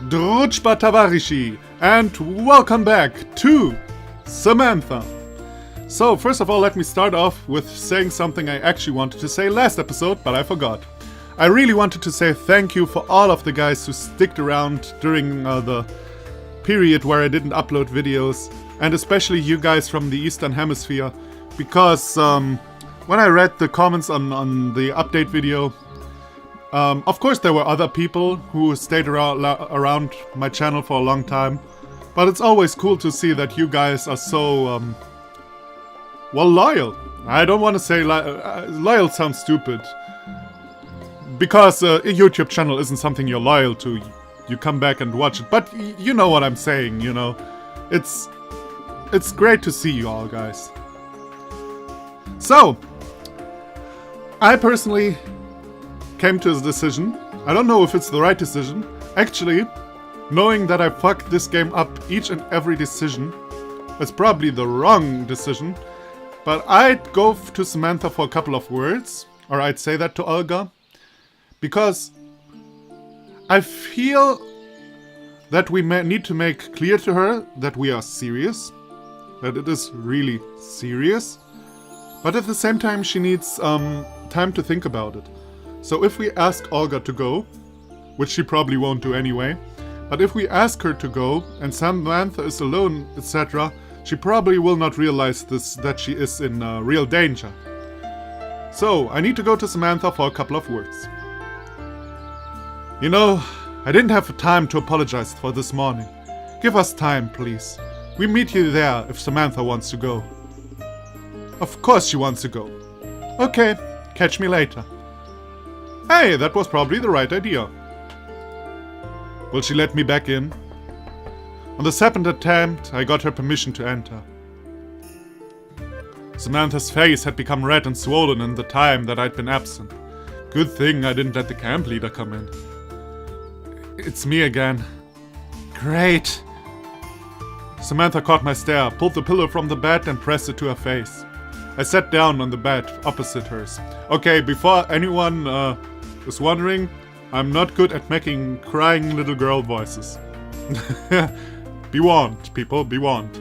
Druchba Tavarishi, and welcome back to Samantha. So, first of all, let me start off with saying something I actually wanted to say last episode, but I forgot. I really wanted to say thank you for all of the guys who sticked around during the period where I didn't upload videos, and especially you guys from the Eastern Hemisphere, because when I read the comments on the update video, of course there were other people who stayed around my channel for a long time, but it's always cool to see that you guys are so, well, loyal. I don't want to say loyal sounds stupid, because a YouTube channel isn't something you're loyal to. You come back and watch it, but you know what I'm saying, you know. It's great to see you all, guys. So, I personally came to a decision. I don't know if it's the right decision. Actually, knowing that I fucked this game up each and every decision, it's probably the wrong decision. But I'd go to Samantha for a couple of words, or I'd say that to Olga, because I feel that we need to make clear to her that we are serious, that it is really serious, but at the same time she needs time to think about it. So if we ask Olga to go, which she probably won't do anyway, but if we ask her to go and Samantha is alone, etc., she probably will not realize that she is in real danger. So I need to go to Samantha for a couple of words. You know, I didn't have time to apologize for this morning. Give us time, please. We meet you there if Samantha wants to go. Of course she wants to go. Okay, catch me later. Hey, that was probably the right idea. Will she let me back in? On the second attempt, I got her permission to enter. Samantha's face had become red and swollen in the time that I'd been absent. Good thing I didn't let the camp leader come in. It's me again. Great. Samantha caught my stare, pulled the pillow from the bed and pressed it to her face. I sat down on the bed opposite hers. Okay, before anyone is wondering, I'm not good at making crying little girl voices. Be warned, people, be warned.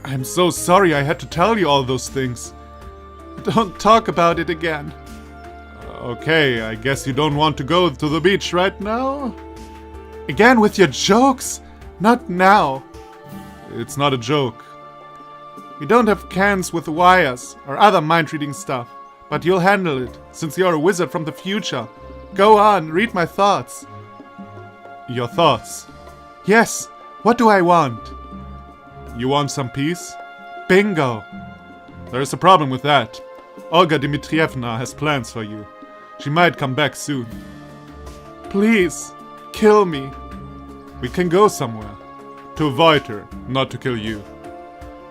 I'm so sorry I had to tell you all those things. Don't talk about it again. Okay, I guess you don't want to go to the beach right now? Again with your jokes? Not now. It's not a joke. You don't have cans with wires or other mind-reading stuff, but you'll handle it, since you're a wizard from the future. Go on, read my thoughts. Your thoughts? Yes, what do I want? You want some peace? Bingo! There is a problem with that. Olga Dmitrievna has plans for you. She might come back soon. Please, kill me. We can go somewhere. To avoid her, not to kill you.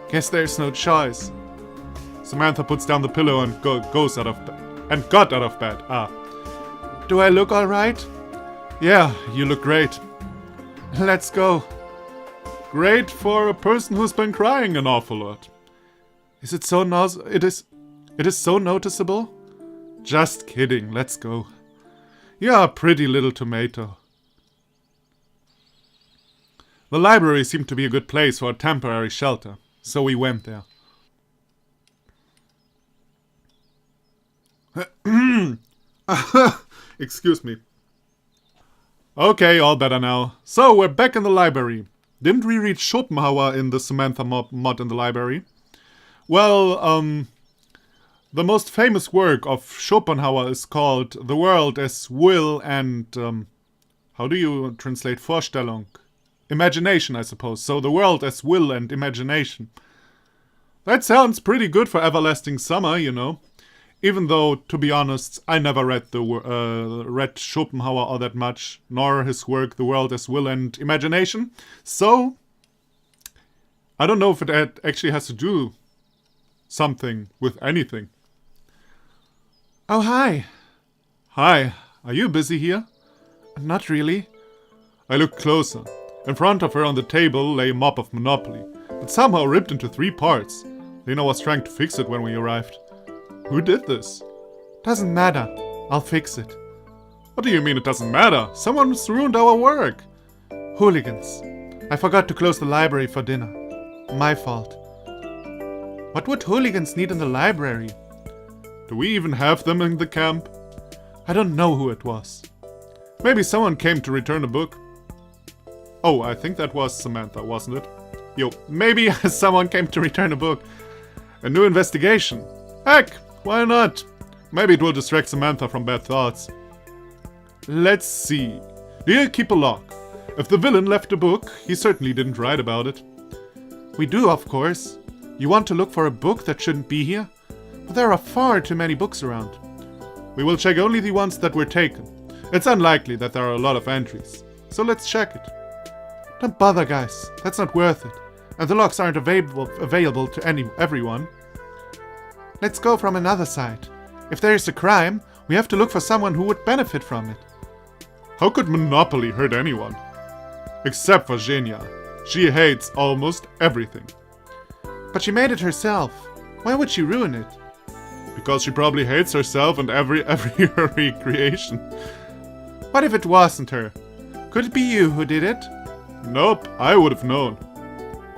Guess there's no choice. Samantha puts down the pillow and goes out of bed. And got out of bed. Do I look alright? Yeah, you look great. Let's go. Great for a person who's been crying an awful lot. Is it so it is so noticeable? Just kidding, let's go. You're a pretty little tomato. The library seemed to be a good place for a temporary shelter, so we went there. Excuse me. Okay, all better now. So, we're back in the library. Didn't we read Schopenhauer in the Samantha mod in the library? Well, the most famous work of Schopenhauer is called The World as Will and, how do you translate Vorstellung? Imagination, I suppose. So, The World as Will and Imagination. That sounds pretty good for Everlasting Summer, you know. Even though, to be honest, I never read read Schopenhauer all that much, nor his work The World as Will and Imagination. So, I don't know if it actually has to do something with anything. Oh, hi. Hi, are you busy here? Not really. I looked closer. In front of her on the table lay a mop of Monopoly, but somehow ripped into 3 parts. Lena was trying to fix it when we arrived. Who did this? Doesn't matter. I'll fix it. What do you mean it doesn't matter? Someone's ruined our work. Hooligans. I forgot to close the library for dinner. My fault. What would hooligans need in the library? Do we even have them in the camp? I don't know who it was. Maybe someone came to return a book. Oh, I think that was Samantha, wasn't it? Yo, maybe someone came to return a book. A new investigation. Heck, why not? Maybe it will distract Samantha from bad thoughts. Let's see. Do you keep a log? If the villain left a book, he certainly didn't write about it. We do, of course. You want to look for a book that shouldn't be here? But there are far too many books around. We will check only the ones that were taken. It's unlikely that there are a lot of entries. So let's check it. Don't bother, guys. That's not worth it. And the logs aren't available to everyone. Let's go from another side. If there is a crime, we have to look for someone who would benefit from it. How could Monopoly hurt anyone? Except for Genia. She hates almost everything. But she made it herself. Why would she ruin it? Because she probably hates herself and every her creation. What if it wasn't her? Could it be you who did it? Nope, I would have known.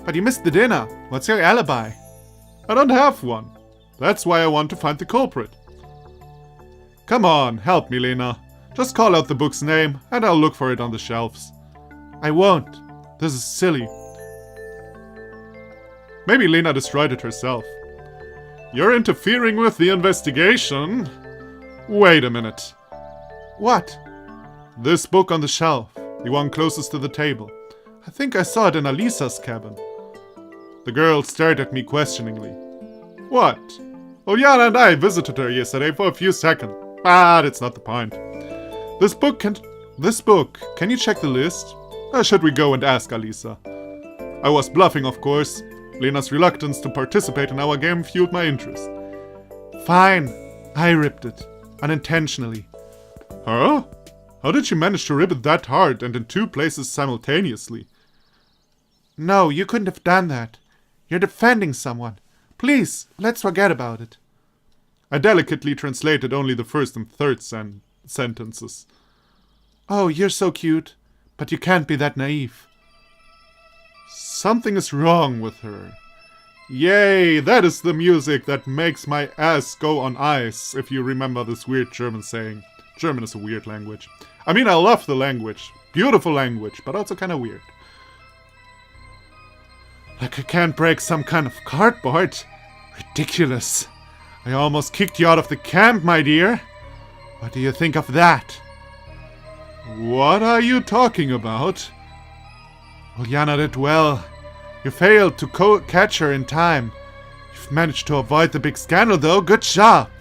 But you missed the dinner. What's your alibi? I don't have one. That's why I want to find the culprit. Come on, help me, Lena. Just call out the book's name and I'll look for it on the shelves. I won't. This is silly. Maybe Lena destroyed it herself. You're interfering with the investigation. Wait a minute. What? This book on the shelf, the one closest to the table. I think I saw it in Alisa's cabin. The girl stared at me questioningly. What? Uljana and I visited her yesterday for a few seconds, but it's not the point. This book, can you check the list? Or should we go and ask Alisa? I was bluffing, of course. Lena's reluctance to participate in our game fueled my interest. Fine. I ripped it. Unintentionally. Huh? How did you manage to rip it that hard and in two places simultaneously? No, you couldn't have done that. You're defending someone. Please, let's forget about it. I delicately translated only the first and third sentences. Oh, you're so cute. But you can't be that naive. Something is wrong with her. Yay, that is the music that makes my ass go on ice, if you remember this weird German saying. German is a weird language. I mean, I love the language. Beautiful language, but also kind of weird. Like I can't break some kind of cardboard. Ridiculous. I almost kicked you out of the camp, my dear. What do you think of that? What are you talking about? Uljana did well. You failed to catch her in time. You've managed to avoid the big scandal though, good job!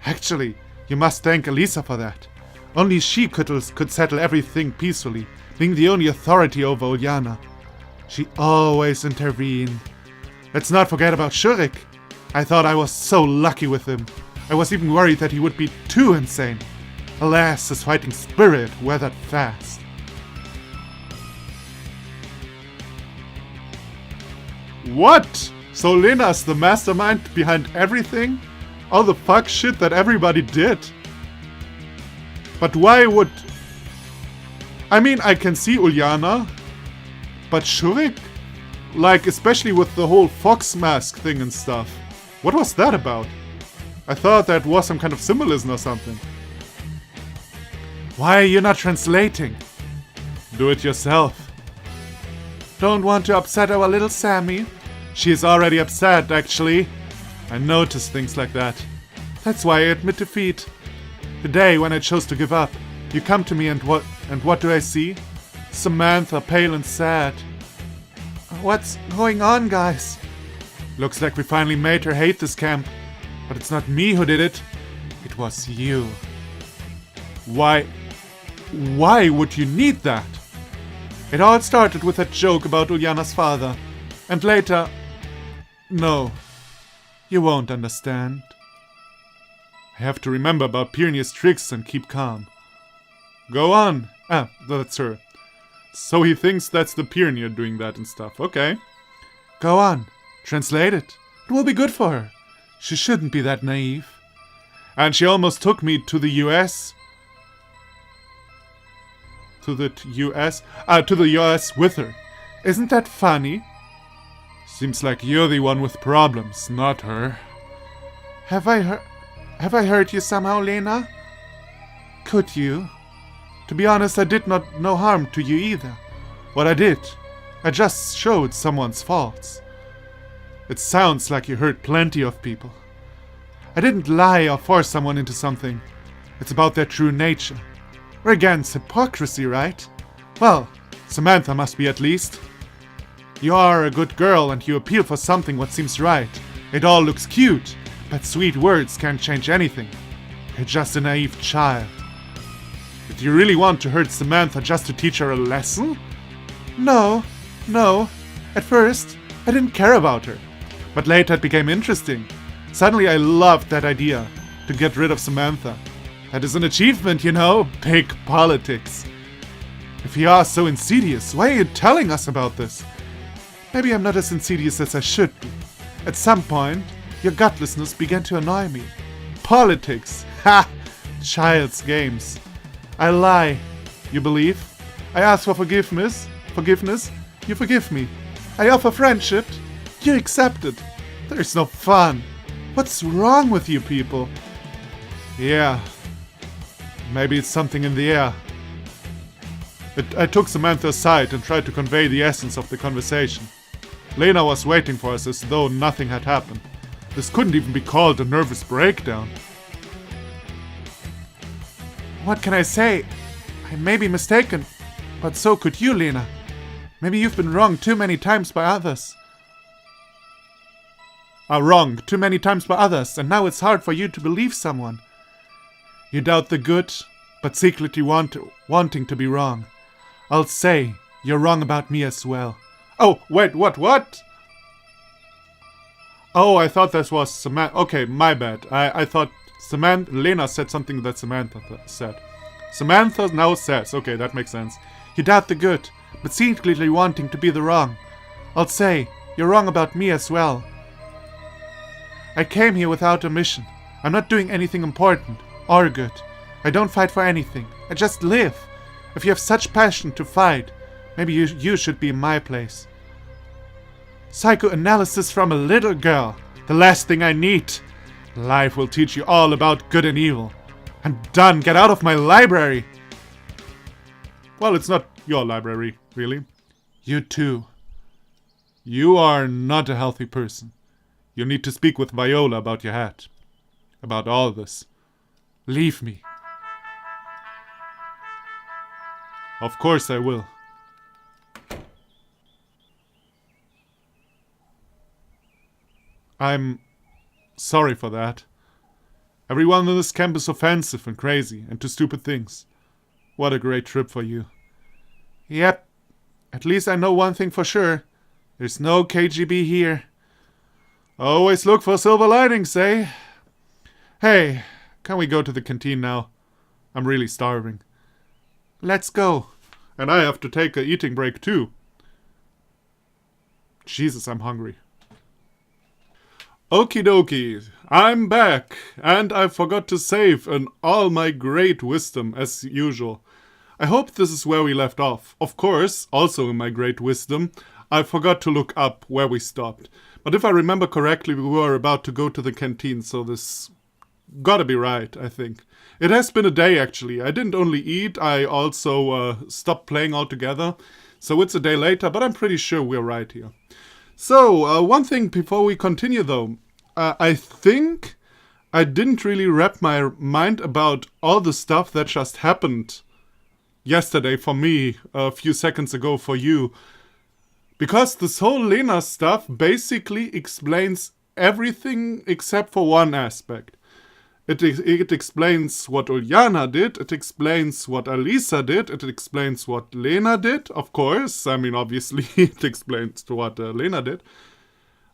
Actually, you must thank Alisa for that. Only she could settle everything peacefully, being the only authority over Uljana. She always intervened. Let's not forget about Shurik. I thought I was so lucky with him. I was even worried that he would be too insane. Alas, his fighting spirit weathered fast. What? So Lena's the mastermind behind everything? All the fuck shit that everybody did? But why would... I mean, I can see Uljana, but Shurik? Like, especially with the whole fox mask thing and stuff. What was that about? I thought that was some kind of symbolism or something. Why are you not translating? Do it yourself. Don't want to upset our little Sammy. She is already upset, actually. I notice things like that. That's why I admit defeat. Today, when I chose to give up, you come to me and what do I see? Samantha, pale and sad. What's going on, guys? Looks like we finally made her hate this camp. But it's not me who did it. It was you. Why would you need that? It all started with that joke about Uljana's father. And later... No. You won't understand. I have to remember about Pyrenee's tricks and keep calm. Go on. Ah, that's her. So he thinks that's the Pyrenee doing that and stuff. Okay. Go on. Translate it. It will be good for her. She shouldn't be that naive. And she almost took me to the US. to the US with her. Isn't that funny? Seems like you're the one with problems, not her. Have I hurt you somehow, Lena? Could you? To be honest, I did not no harm to you either. What I did, I just showed someone's faults. It sounds like you hurt plenty of people. I didn't lie or force someone into something. It's about their true nature. We're against hypocrisy, right? Well, Samantha must be at least. You are a good girl and you appeal for something what seems right. It all looks cute, but sweet words can't change anything. You're just a naive child. Did you really want to hurt Samantha just to teach her a lesson? No. At first, I didn't care about her. But later it became interesting. Suddenly I loved that idea, to get rid of Samantha. That is an achievement, you know, big politics. If you are so insidious, why are you telling us about this? Maybe I'm not as insidious as I should be. At some point, your gutlessness began to annoy me. Politics! Ha! Child's games. I lie. You believe? I ask for forgiveness. You forgive me. I offer friendship. You accept it. There's no fun. What's wrong with you people? Yeah. Maybe it's something in the air. I took Samantha aside and tried to convey the essence of the conversation. Lena was waiting for us as though nothing had happened. This couldn't even be called a nervous breakdown. What can I say? I may be mistaken, but so could you, Lena. Maybe you've been wronged too many times by others. Wronged too many times by others, and now it's hard for you to believe someone. You doubt the good, but secretly wanting to be wrong. I'll say, you're wrong about me as well. Oh, wait, what? Oh, I thought this was Samantha. Okay, my bad. I thought Lena said something that Samantha said. Samantha now says, okay, that makes sense. You doubt the good, but secretly wanting to be the wrong. I'll say, you're wrong about me as well. I came here without a mission. I'm not doing anything important or good. I don't fight for anything. I just live. If you have such passion to fight, maybe you should be in my place. Psychoanalysis from a little girl. The last thing I need. Life will teach you all about good and evil. I'm done. Get out of my library. Well, it's not your library, really. You too. You are not a healthy person. You need to speak with Viola about your hat. About all this. Leave me. Of course I will. I'm sorry for that. Everyone in this camp is offensive and crazy and to stupid things. What a great trip for you. Yep. At least I know one thing for sure. There's no KGB here. Always look for silver linings, eh? Hey, can we go to the canteen now? I'm really starving. Let's go. And I have to take a eating break too. Jesus, I'm hungry. Okie dokie, I'm back, and I forgot to save an all my great wisdom as usual. I hope this is where we left off. Of course, also in my great wisdom, I forgot to look up where we stopped. But if I remember correctly, we were about to go to the canteen, so this gotta be right, I think. It has been a day, actually. I didn't only eat, I also stopped playing altogether. So it's a day later, but I'm pretty sure we're right here. So, one thing before we continue though. I think I didn't really wrap my mind about all the stuff that just happened yesterday for me, a few seconds ago for you. Because this whole Lena stuff basically explains everything except for one aspect. It explains what Uljana did, it explains what Alisa did, it explains what Lena did, of course. I mean, obviously it explains what Lena did.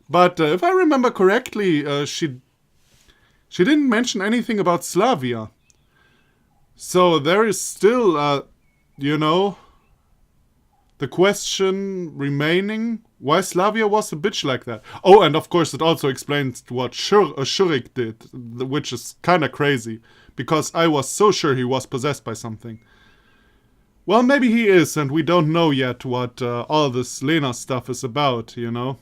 But if I remember correctly, she didn't mention anything about SLAVYA. So there is still, the question remaining why SLAVYA was a bitch like that. Oh, and of course it also explains what Shurik did, which is kind of crazy, because I was so sure he was possessed by something. Well, maybe he is, and we don't know yet what all this Lena stuff is about, you know?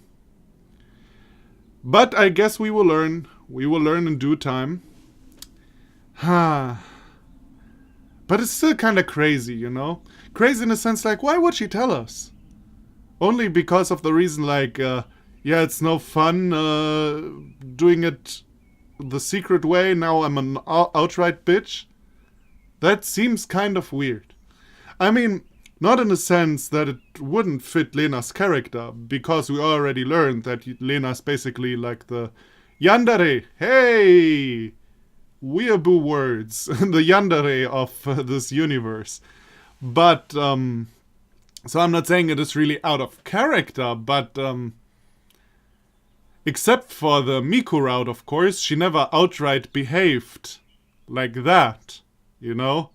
But I guess we will learn. We will learn in due time. But it's still kind of crazy, you know? Crazy in a sense, like, why would she tell us? Only because of the reason, like, yeah, it's no fun doing it the secret way. Now I'm an outright bitch. That seems kind of weird. I mean, not in the sense that it wouldn't fit Lena's character, because we already learned that Lena's basically like the yandere. Hey! Weeaboo words. The yandere of this universe. But, so I'm not saying it is really out of character, but, except for the Miku route, of course, she never outright behaved like that, you know?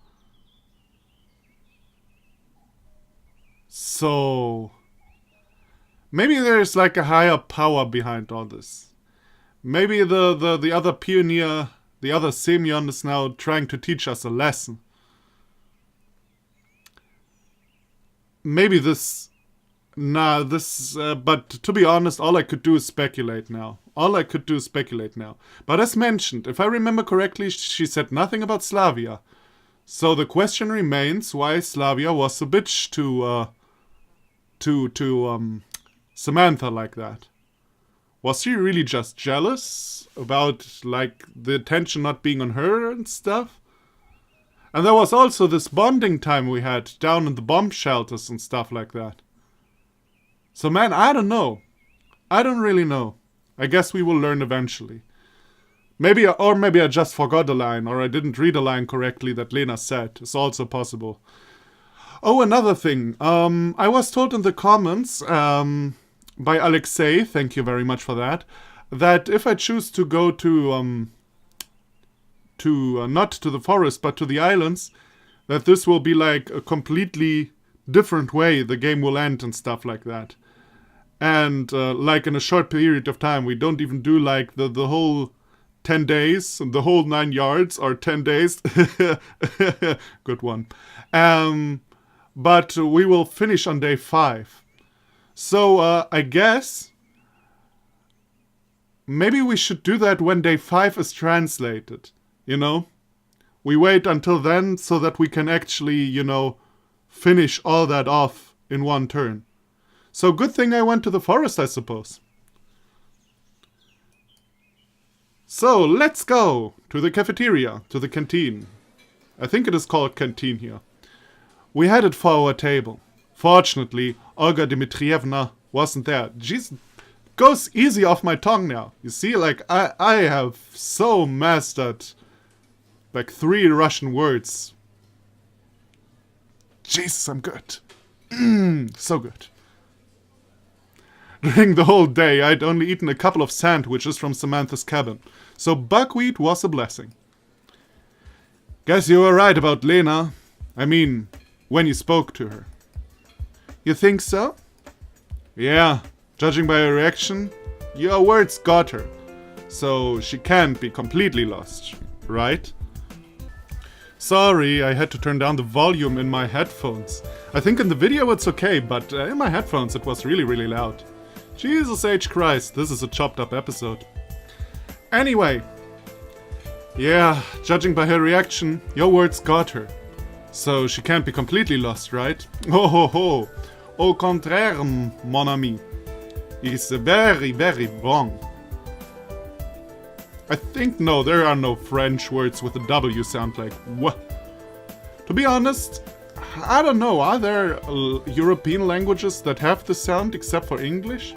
So, maybe there's like a higher power behind all this. Maybe the other pioneer, the other Semyon is now trying to teach us a lesson. Maybe this... but to be honest, all I could do is speculate now. But as mentioned, if I remember correctly, she said nothing about SLAVYA. So the question remains why SLAVYA was a bitch to Samantha like that. Was she really just jealous about, like, the attention not being on her and stuff? And there was also this bonding time we had down in the bomb shelters and stuff like that. So man, I don't know. I don't really know. I guess we will learn eventually. Maybe I just forgot a line, or I didn't read a line correctly that Lena said. It's also possible. Oh, another thing. I was told in the comments by Alexei, thank you very much for that if I choose to go to not to the forest but to the islands, that this will be like a completely different way the game will end and stuff like that. And like in a short period of time, we don't even do like the whole 10 days, the whole 9 yards, or 10 days. Good one. But we will finish on day 5. So I guess maybe we should do that when day 5 is translated, you know? We wait until then so that we can actually, you know, finish all that off in one turn. So good thing I went to the forest, I suppose. So let's go to the cafeteria, to the canteen. I think it is called canteen here. We headed for our table. Fortunately, Olga Dmitrievna wasn't there. Jeez, goes easy off my tongue now. You see, like, I have so mastered, like, 3 Russian words. Jesus, I'm good. So good. During the whole day, I'd only eaten a couple of sandwiches from Samantha's cabin, so buckwheat was a blessing. Guess you were right about Lena. I mean, when you spoke to her. You think so? Yeah, judging by her reaction, your words got her. So she can't be completely lost, right? Sorry, I had to turn down the volume in my headphones. I think in the video it's okay, but in my headphones it was really, really loud. Jesus H. Christ, this is a chopped up episode. Anyway. Yeah, judging by her reaction, your words got her. So she can't be completely lost, right? Oh ho ho. Au contraire, mon ami. It's very, very wrong. I think no, there are no French words with a W sound like what. To be honest, I don't know, are there European languages that have this sound except for English?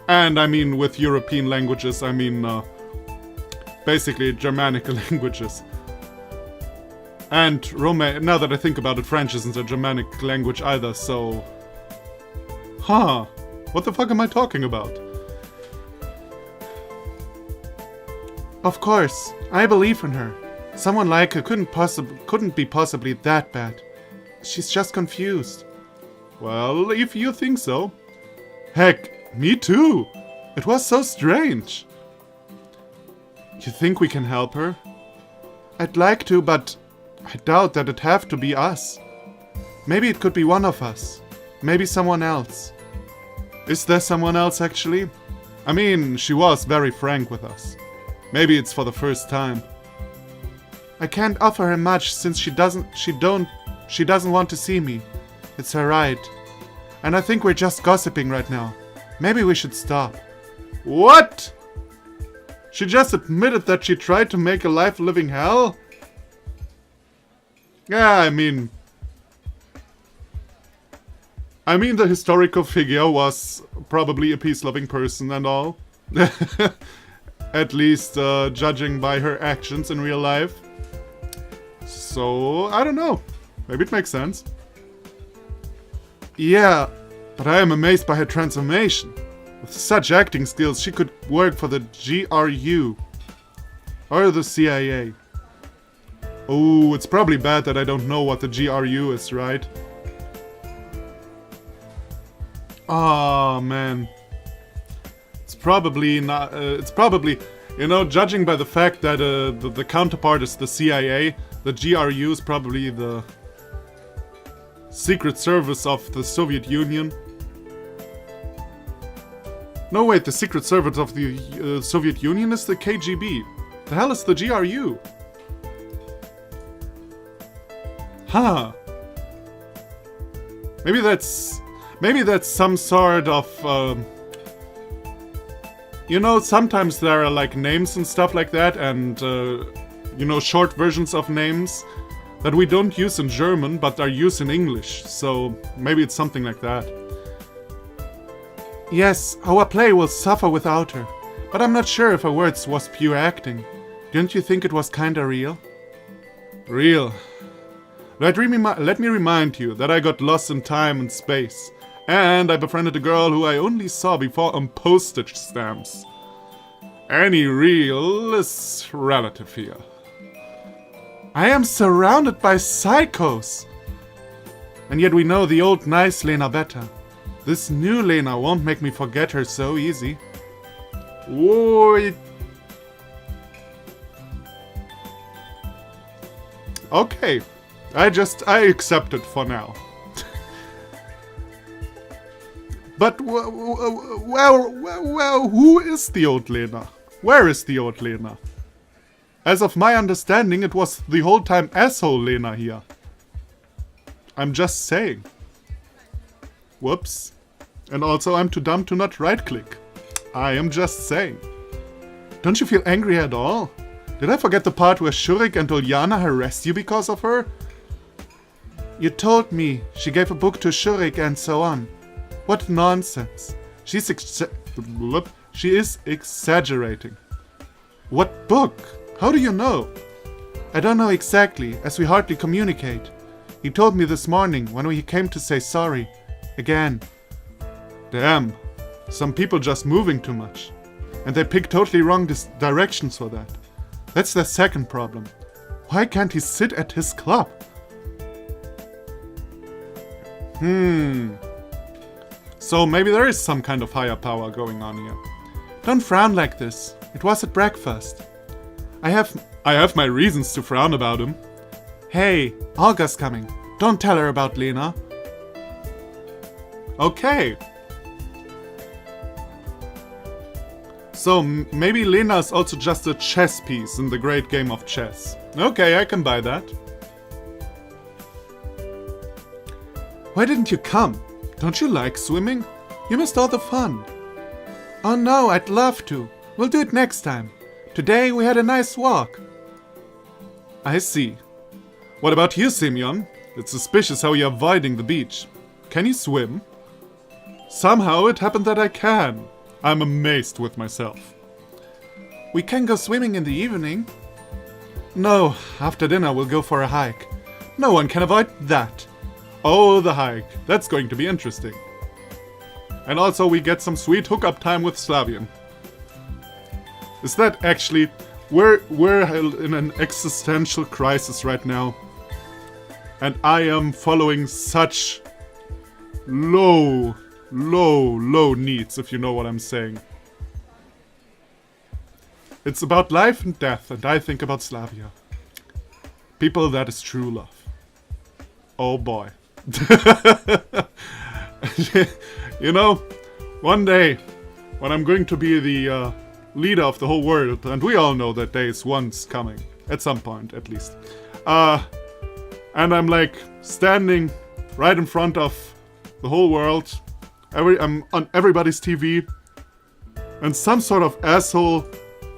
And I mean with European languages, I mean basically Germanic languages. And now that I think about it, French isn't a Germanic language either, so... Huh, what the fuck am I talking about? Of course, I believe in her. Someone like her couldn't be possibly that bad. She's just confused. Well, if you think so. Heck, me too. It was so strange. You think we can help her? I'd like to, but I doubt that it'd have to be us. Maybe it could be one of us. Maybe someone else. Is there someone else actually? I mean, she was very frank with us. Maybe it's for the first time. I can't offer her much since she doesn't want to see me. It's her right. And I think we're just gossiping right now. Maybe we should stop. What? She just admitted that she tried to make a life living hell? Yeah, I mean, the historical figure was probably a peace-loving person and all. At least judging by her actions in real life. So, I don't know. Maybe it makes sense. Yeah, but I am amazed by her transformation. With such acting skills, she could work for the GRU. Or the CIA. Oh, it's probably bad that I don't know what the GRU is, right? Oh, man. It's probably not... you know, judging by the fact that the counterpart is the CIA, the GRU is probably the Secret Service of the Soviet Union. No, wait, the Secret Service of the Soviet Union is the KGB. The hell is the GRU? Huh. Maybe that's some sort of, you know, sometimes there are like names and stuff like that, and, you know, short versions of names that we don't use in German, but are used in English. So maybe it's something like that. Yes, our play will suffer without her, but I'm not sure if her words was pure acting. Don't you think it was kinda real? Real. Let me remind you that I got lost in time and space, and I befriended a girl who I only saw before on postage stamps. Any real is relative here. I am surrounded by psychos! And yet we know the old nice Lena better. This new Lena won't make me forget her so easy. Oi. Okay. I accept it for now. But, well, who is the old Lena? Where is the old Lena? As of my understanding, it was the whole time asshole Lena here. I'm just saying. Whoops. And also, I'm too dumb to not right-click. I am just saying. Don't you feel angry at all? Did I forget the part where Shurik and Uljana harassed you because of her? You told me she gave a book to Shurik and so on. What nonsense. She is exaggerating. What book? How do you know? I don't know exactly, as we hardly communicate. He told me this morning when he came to say sorry. Again. Damn. Some people just moving too much. And they pick totally wrong directions for that. That's their second problem. Why can't he sit at his club? So maybe there is some kind of higher power going on here. Don't frown like this. It was at breakfast. I have my reasons to frown about him. Hey, Olga's coming. Don't tell her about Lena. Okay. So maybe Lena is also just a chess piece in the great game of chess. Okay, I can buy that. Why didn't you come? Don't you like swimming? You missed all the fun. Oh no, I'd love to. We'll do it next time. Today we had a nice walk. I see. What about you, Simeon? It's suspicious how you're avoiding the beach. Can you swim? Somehow it happened that I can. I'm amazed with myself. We can go swimming in the evening. No, after dinner we'll go for a hike. No one can avoid that. Oh, the hike. That's going to be interesting. And also we get some sweet hookup time with SLAVYA. Is that actually... We're in an existential crisis right now. And I am following such low needs, if you know what I'm saying. It's about life and death, and I think about SLAVYA. People, that is true love. Oh boy. You know, one day, when I'm going to be the leader of the whole world, and we all know that day is once coming, at some point at least, and I'm like standing right in front of the whole world, I'm on everybody's TV, and some sort of asshole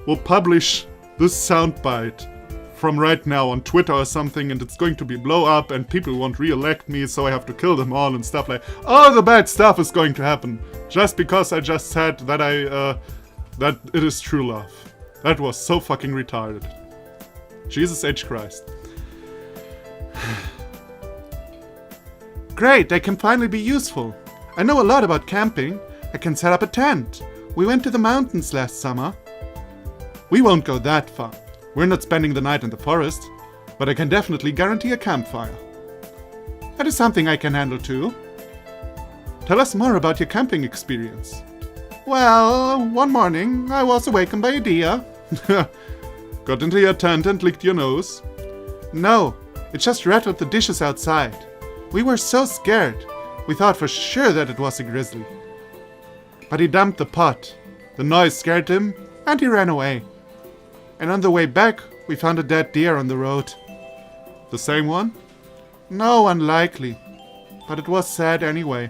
will publish this soundbite from right now on Twitter or something, and it's going to be blow up, and people won't re-elect me, so I have to kill them all and stuff like. All the bad stuff is going to happen just because I just said that that it is true love. That was so fucking retarded. Jesus H. Christ. Great, I can finally be useful. I know a lot about camping. I can set up a tent. We went to the mountains last summer. We won't go that far. We're not spending the night in the forest, but I can definitely guarantee a campfire. That is something I can handle too. Tell us more about your camping experience. Well, one morning I was awakened by a deer. Got into your tent and licked your nose. No, it just rattled the dishes outside. We were so scared. We thought for sure that it was a grizzly. But he dumped the pot. The noise scared him, and he ran away. And on the way back, we found a dead deer on the road. The same one? No, unlikely. But it was sad anyway.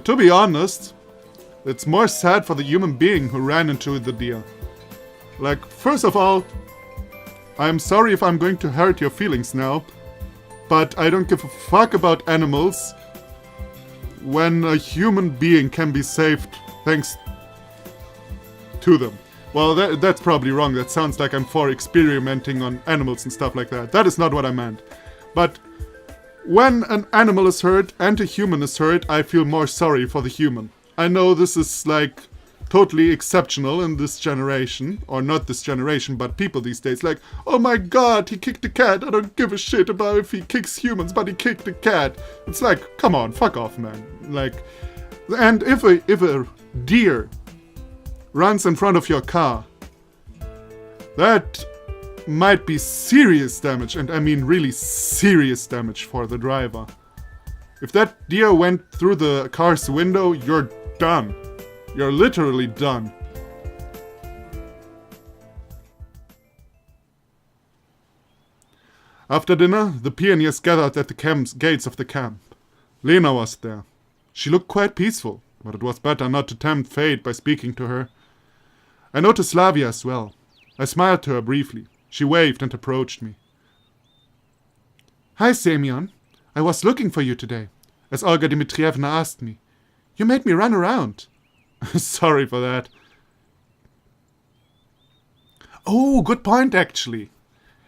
To be honest, it's more sad for the human being who ran into the deer. Like, first of all, I'm sorry if I'm going to hurt your feelings now, but I don't give a fuck about animals when a human being can be saved thanks to them. Well, that's probably wrong. That sounds like I'm for experimenting on animals and stuff like that. That is not what I meant. But when an animal is hurt and a human is hurt, I feel more sorry for the human. I know this is like totally exceptional in this generation, or not this generation, but people these days. Like, oh my god, he kicked a cat. I don't give a shit about if he kicks humans, but he kicked a cat. It's like, come on, fuck off, man. Like, and if a deer runs in front of your car, that might be serious damage, and I mean really serious damage for the driver. If that deer went through the car's window, you're done. You're literally done. After dinner, the pioneers gathered at the gates of the camp. Lena was there. She looked quite peaceful, but it was better not to tempt fate by speaking to her. I noticed SLAVYA as well. I smiled to her briefly. She waved and approached me. Hi, Semyon. I was looking for you today, as Olga Dmitrievna asked me. You made me run around. Sorry for that. Oh, good point, actually.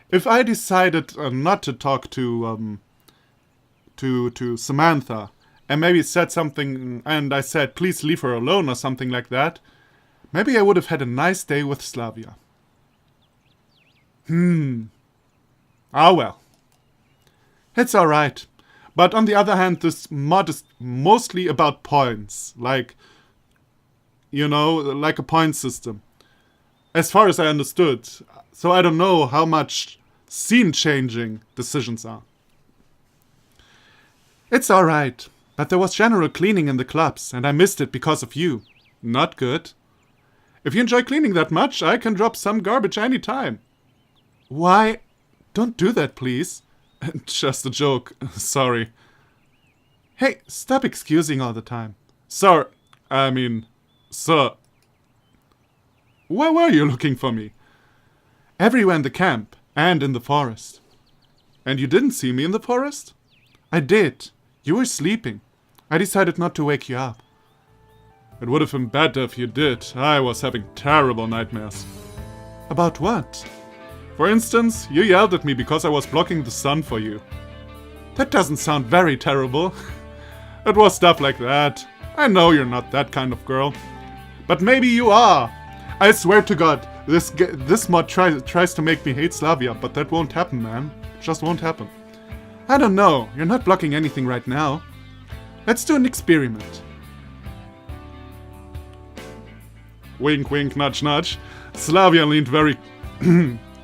If I decided not to talk to Samantha, and maybe said something, and I said, please leave her alone or something like that, maybe I would have had a nice day with SLAVYA. Ah well. It's alright. But on the other hand, this mod is mostly about points. Like, you know, like a point system. As far as I understood. So I don't know how much scene-changing decisions are. It's alright. But there was general cleaning in the clubs, and I missed it because of you. Not good. If you enjoy cleaning that much, I can drop some garbage anytime. Why? Don't do that, please. Just a joke. Sorry. Hey, stop excusing all the time. Sir. Where were you looking for me? Everywhere in the camp, and in the forest. And you didn't see me in the forest? I did. You were sleeping. I decided not to wake you up. It would have been better if you did. I was having terrible nightmares. About what? For instance, you yelled at me because I was blocking the sun for you. That doesn't sound very terrible. It was stuff like that. I know you're not that kind of girl. But maybe you are. I swear to God, this mod tries to make me hate SLAVYA, but that won't happen, man. It just won't happen. I don't know. You're not blocking anything right now. Let's do an experiment. Wink, wink, nudge, nudge. SLAVYA leaned very...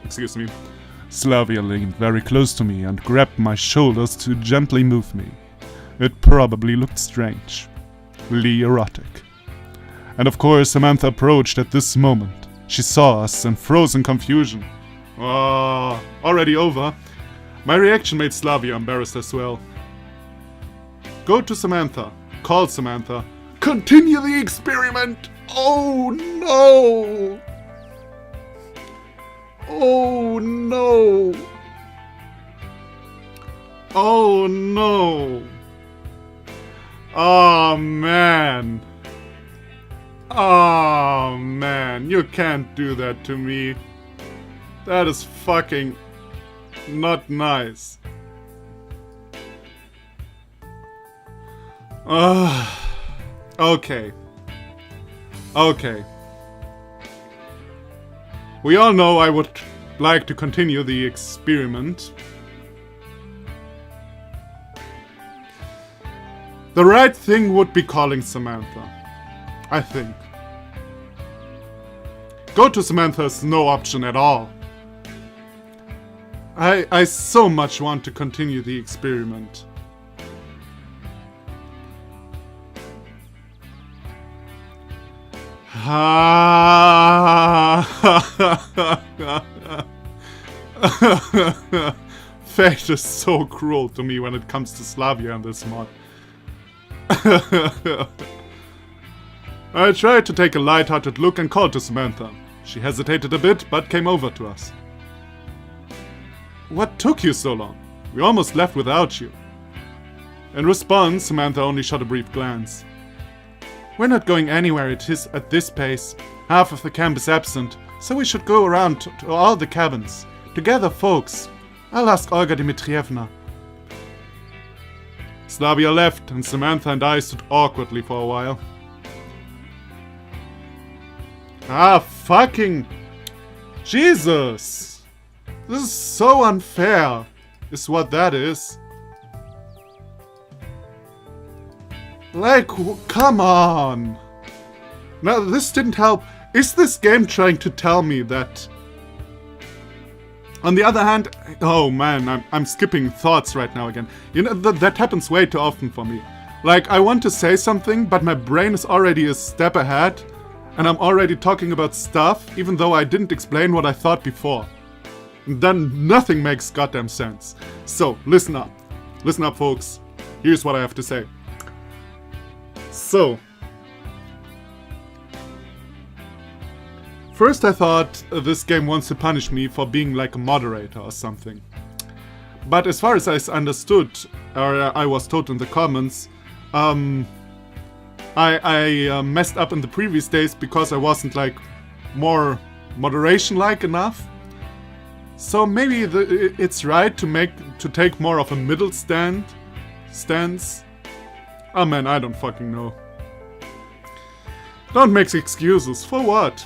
Excuse me. SLAVYA leaned very close to me and grabbed my shoulders to gently move me. It probably looked strangely erotic. And of course, Samantha approached at this moment. She saw us in frozen confusion. Oh, already over. My reaction made SLAVYA embarrassed as well. Go to Samantha. Call Samantha. Continue the experiment! Oh no! Oh no! Oh no! Oh man! Oh man, you can't do that to me. That is fucking not nice. Okay. Okay. We all know I would like to continue the experiment. The right thing would be calling Samantha. I think. Go to Samantha is no option at all. I so much want to continue the experiment. Fate is so cruel to me when it comes to SLAVYA in this mod. I tried to take a light-hearted look and called to Samantha. She hesitated a bit, but came over to us. What took you so long? We almost left without you. In response, Samantha only shot a brief glance. We're not going anywhere at this pace. Half of the camp is absent, so we should go around to all the cabins. Together, folks. I'll ask Olga Dmitrievna. SLAVYA left, and Samantha and I stood awkwardly for a while. Ah, fucking... Jesus! This is so unfair, is what that is. Like, come on! Now, this didn't help. Is this game trying to tell me that... On the other hand... Oh man, I'm skipping thoughts right now again. You know, that happens way too often for me. Like, I want to say something, but my brain is already a step ahead, and I'm already talking about stuff, even though I didn't explain what I thought before. And then nothing makes goddamn sense. So, listen up. Listen up, folks. Here's what I have to say. So, first I thought this game wants to punish me for being like a moderator or something. But as far as I understood, or I was told in the comments, I messed up in the previous days because I wasn't like more moderation-like enough. So maybe it's right to take more of a middle stance. Oh man, I don't fucking know. Don't make excuses, for what?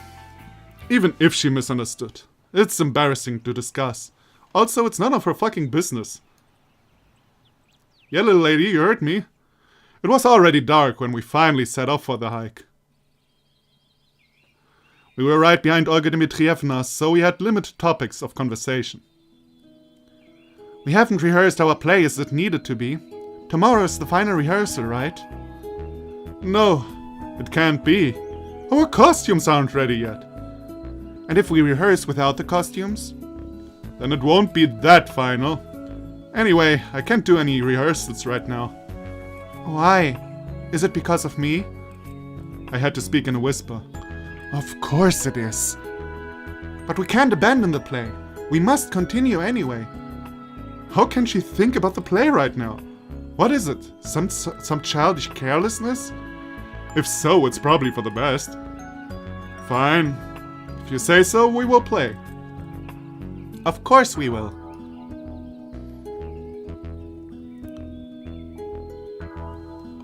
Even if she misunderstood. It's embarrassing to discuss. Also, it's none of her fucking business. Yeah, little lady, you heard me. It was already dark when we finally set off for the hike. We were right behind Olga Dmitrievna, so we had limited topics of conversation. We haven't rehearsed our play as it needed to be. Tomorrow is the final rehearsal, right? No, it can't be. Our costumes aren't ready yet. And if we rehearse without the costumes? Then it won't be that final. Anyway, I can't do any rehearsals right now. Why? Is it because of me? I had to speak in a whisper. Of course it is. But we can't abandon the play. We must continue anyway. How can she think about the play right now? What is it? Some childish carelessness? If so, it's probably for the best. Fine. If you say so, we will play. Of course we will.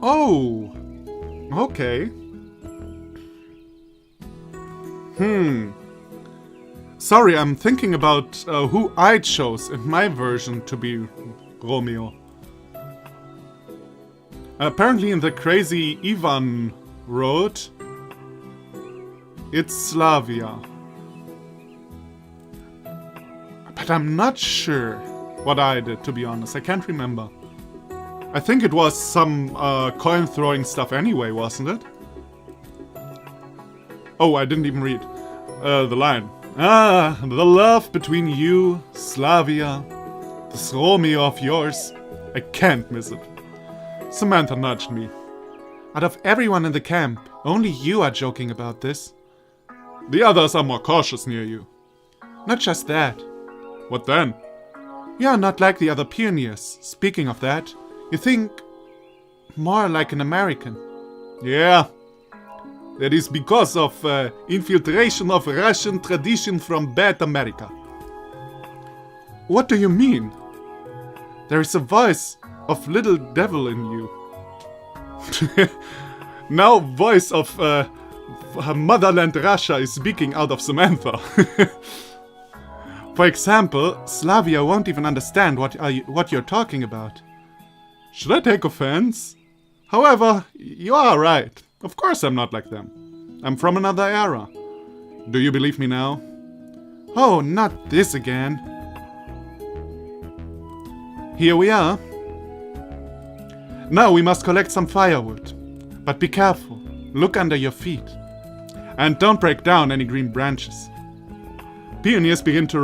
Oh. Okay. Sorry, I'm thinking about who I chose in my version to be Romeo. Apparently in the crazy Ivan road, it's SLAVYA. But I'm not sure what I did, to be honest. I can't remember. I think it was some coin-throwing stuff anyway, wasn't it? Oh, I didn't even read the line. Ah, the love between you, Slavia, this Romeo of yours. I can't miss it. Samantha nudged me. Out of everyone in the camp, only you are joking about this. The others are more cautious near you. Not just that. What then? You are not like the other pioneers. Speaking of that, you think more like an American. Yeah. That is because of infiltration of Russian tradition from bad America. What do you mean? There is a voice of little devil in you. Now voice of motherland Russia is speaking out of Samantha. For example, SLAVYA won't even understand what you're talking about. Should I take offense? However, you are right. Of course I'm not like them. I'm from another era. Do you believe me now? Oh, not this again. Here we are. Now we must collect some firewood. But be careful. Look under your feet. And don't break down any green branches. Pioneers began to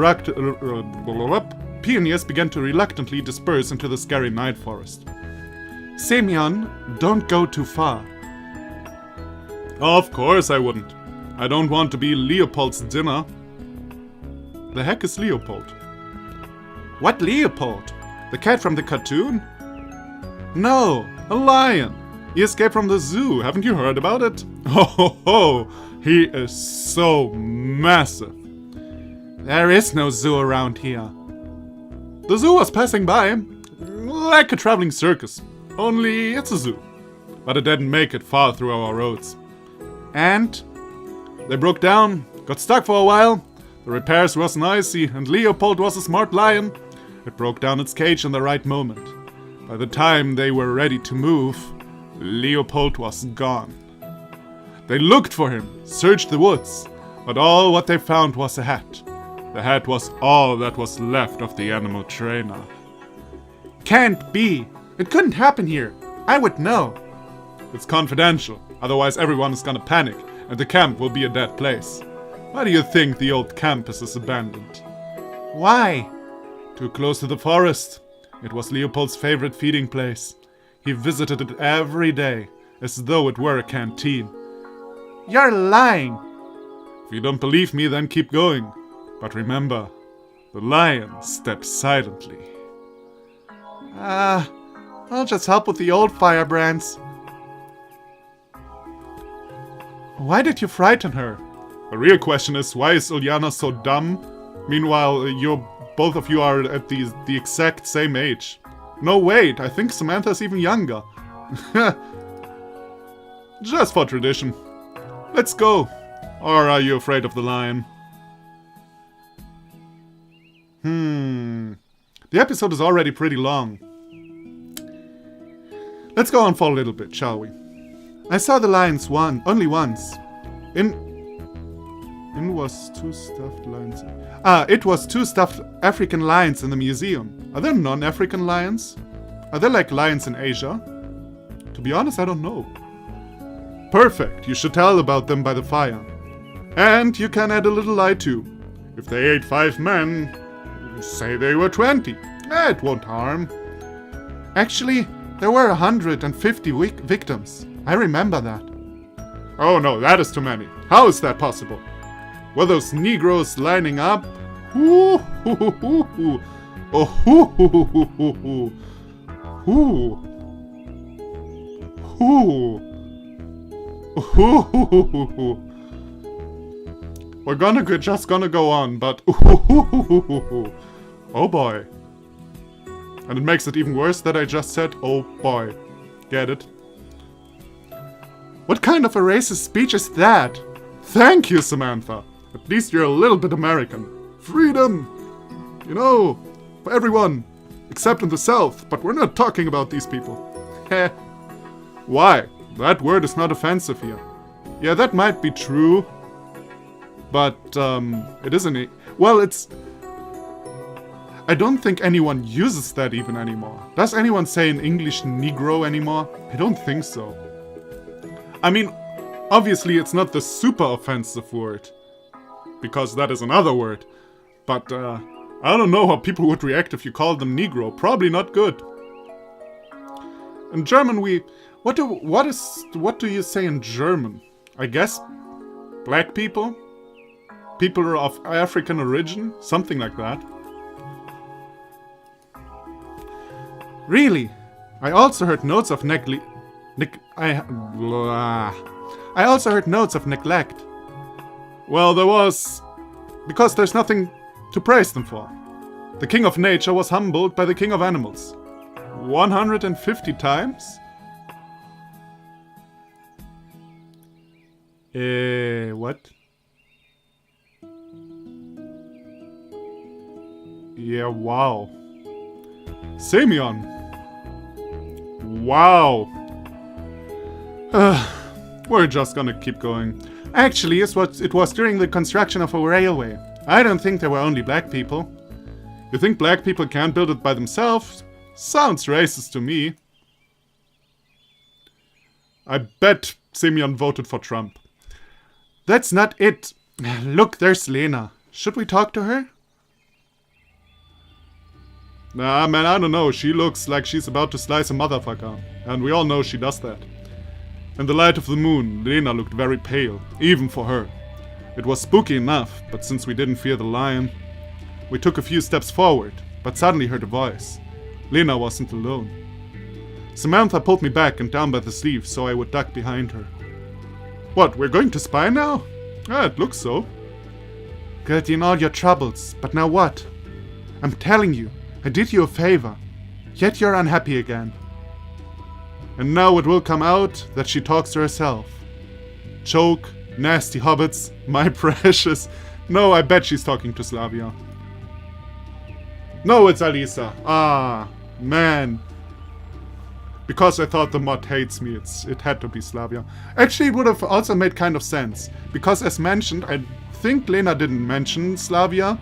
reluctantly disperse into the scary night forest. Semyon, don't go too far. Of course I wouldn't. I don't want to be Leopold's dinner. The heck is Leopold? What Leopold? The cat from the cartoon? No, a lion. He escaped from the zoo. Haven't you heard about it? Oh, he is so massive. There is no zoo around here. The zoo was passing by, like a traveling circus. Only it's a zoo. But it didn't make it far through our roads. And they broke down, got stuck for a while. The repairs was noisy, and Leopold was a smart lion. It broke down its cage in the right moment. By the time they were ready to move, Leopold was gone. They looked for him, searched the woods, but all what they found was a hat. The hat was all that was left of the animal trainer. Can't be! It couldn't happen here. I would know. It's confidential, otherwise everyone is gonna panic, and the camp will be a dead place. Why do you think the old campus is abandoned? Why? Too close to the forest. It was Leopold's favorite feeding place. He visited it every day, as though it were a canteen. You're lying! If you don't believe me, then keep going. But remember, the lion steps silently. I'll just help with the old firebrands. Why did you frighten her? The real question is, why is Ulyana so dumb? Meanwhile, both of you are at the exact same age. No, wait, I think Samantha's even younger. Just for tradition. Let's go. Or are you afraid of the lion? The episode is already pretty long. Let's go on for a little bit, shall we? I saw the lions only once. It was two stuffed African lions in the museum. Are there non-African lions? Are there like lions in Asia? To be honest, I don't know. Perfect, you should tell about them by the fire. And you can add a little lie too. If they ate 5 men, say they were 20. It won't harm. Actually, there were 150 victims. I remember that. Oh no, that is too many. How is that possible? Were those Negroes lining up? Ooh, hoo, hoo, hoo, hoo. Oh, hoo, hoo, hoo, hoo, hoo, hoo. Hoo. Hoo, hoo, hoo, hoo, hoo. We're just gonna go on, but oh boy. And it makes it even worse that I just said, oh boy. Get it? What kind of a racist speech is that? Thank you, Samantha. At least you're a little bit American. Freedom! You know, for everyone. Except in the South, but we're not talking about these people. Heh. Why? That word is not offensive here. Yeah, that might be true. But, it isn't. Well, it's... I don't think anyone uses that even anymore. Does anyone say in English Negro anymore? I don't think so. I mean, obviously it's not the super offensive word, because that is another word. But I don't know how people would react if you called them Negro. Probably not good. In German what do you say in German? I guess black people? People of African origin? Something like that. Really? I also heard notes of I also heard notes of neglect. Well, there was... because there's nothing to praise them for. The king of nature was humbled by the king of animals. 150 times? What? Yeah, wow. Simeon. Wow. We're just gonna keep going. Actually, it was during the construction of a railway. I don't think there were only black people. You think black people can't build it by themselves? Sounds racist to me. I bet Simeon voted for Trump. That's not it. Look, there's Lena. Should we talk to her? Nah, man, I don't know. She looks like she's about to slice a motherfucker. And we all know she does that. In the light of the moon, Lena looked very pale, even for her. It was spooky enough, but since we didn't fear the lion, we took a few steps forward, but suddenly heard a voice. Lena wasn't alone. Samantha pulled me back and down by the sleeve so I would duck behind her. What, we're going to spy now? Ah, it looks so. Good in all your troubles, but now what? I'm telling you, I did you a favor, yet you're unhappy again. And now it will come out that she talks to herself. Joke, nasty hobbits, my precious. No, I bet she's talking to SLAVYA. No, it's Alisa. Ah, man. Because I thought the mod hates me, it had to be SLAVYA. Actually, it would have also made kind of sense. Because as mentioned, I think Lena didn't mention SLAVYA.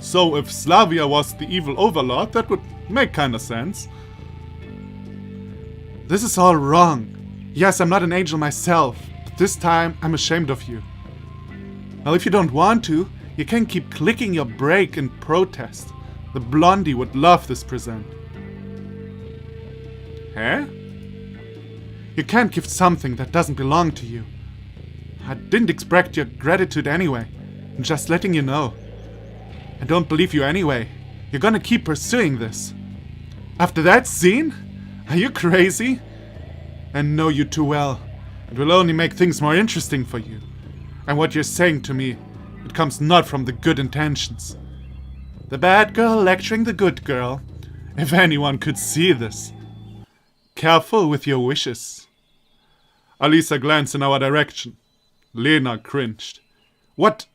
So if SLAVYA was the evil overlord, that would make kind of sense. This is all wrong. Yes, I'm not an angel myself, but this time I'm ashamed of you. Well, if you don't want to, you can keep clicking your brake in protest. The blondie would love this present. Huh? You can't give something that doesn't belong to you. I didn't expect your gratitude anyway. I'm just letting you know. I don't believe you anyway. You're gonna keep pursuing this. After that scene? Are you crazy? I know you too well. It will only make things more interesting for you. And what you're saying to me, it comes not from the good intentions. The bad girl lecturing the good girl. If anyone could see this. Careful with your wishes. Alisa glanced in our direction. Lena cringed. What?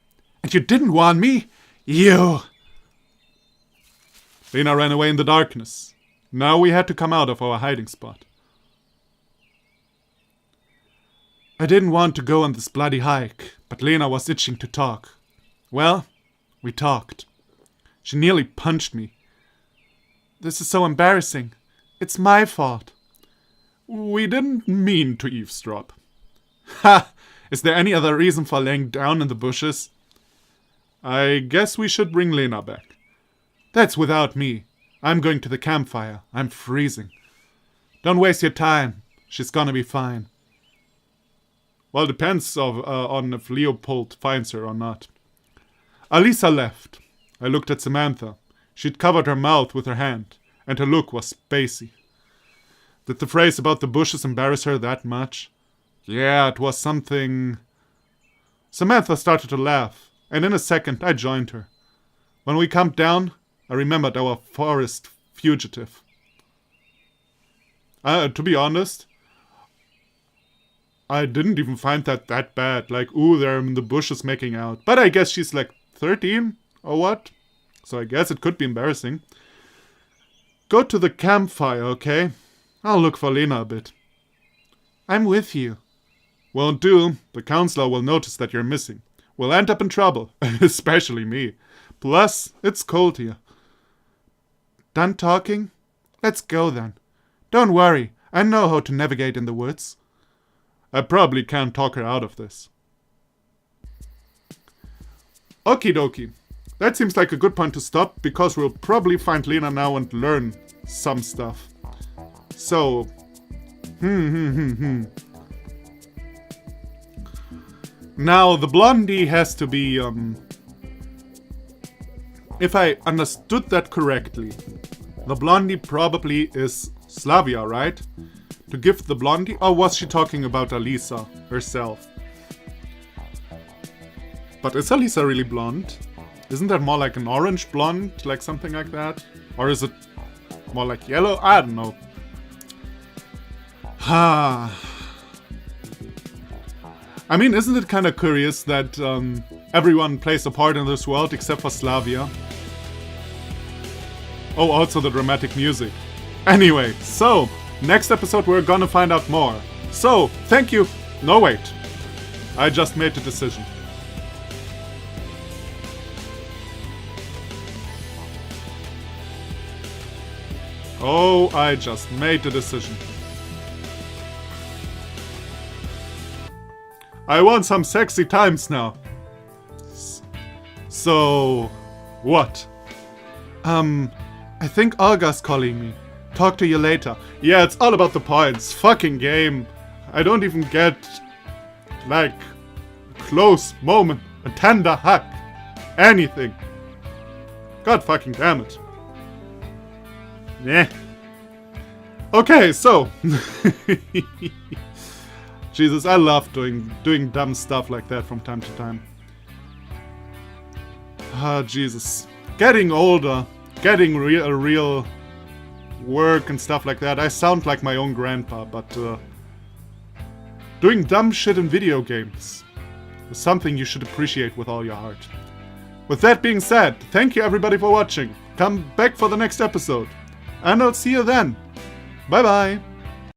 And you didn't warn me? You! Lena ran away in the darkness. Now we had to come out of our hiding spot. I didn't want to go on this bloody hike, but Lena was itching to talk. Well, we talked. She nearly punched me. This is so embarrassing. It's my fault. We didn't mean to eavesdrop. Ha! Is there any other reason for laying down in the bushes? I guess we should bring Lena back. That's without me. I'm going to the campfire. I'm freezing. Don't waste your time. She's gonna be fine. Well, depends on if Leopold finds her or not. Alisa left. I looked at Samantha. She'd covered her mouth with her hand, and her look was spacey. Did the phrase about the bushes embarrass her that much? Yeah, it was something... Samantha started to laugh, and in a second I joined her. When we camped down, I remembered our forest fugitive. To be honest, I didn't even find that bad. Like, ooh, they're in the bushes making out. But I guess she's like 13 or what? So I guess it could be embarrassing. Go to the campfire, okay? I'll look for Lena a bit. I'm with you. Won't do. The counselor will notice that you're missing. We'll end up in trouble. Especially me. Plus, it's cold here. Done talking? Let's go then. Don't worry, I know how to navigate in the woods. I probably can't talk her out of this. Okie dokie. That seems like a good point to stop, because we'll probably find Lena now and learn some stuff. So... Now, the blondie has to be, if I understood that correctly, the blondie probably is SLAVYA, right? To give the blondie... Or was she talking about Alisa herself? But is Alisa really blonde? Isn't that more like an orange blonde? Like something like that? Or is it more like yellow? I don't know. I mean, isn't it kind of curious that everyone plays a part in this world except for SLAVYA? Oh, also the dramatic music. Anyway, so, next episode we're gonna find out more. So, thank you. No, wait. I just made the decision. Oh, I just made the decision. I want some sexy times now. So, what? I think Olga's calling me. Talk to you later. Yeah, it's all about the points. Fucking game. I don't even get, like, close moment, a tender hug, anything. God fucking damn it. Yeah. Okay, so. Jesus, I love doing dumb stuff like that from time to time. Ah, Jesus. Getting older, getting real work and stuff like that. I sound like my own grandpa, but doing dumb shit in video games is something you should appreciate with all your heart. With that being said, thank you everybody for watching. Come back for the next episode. And I'll see you then. Bye bye.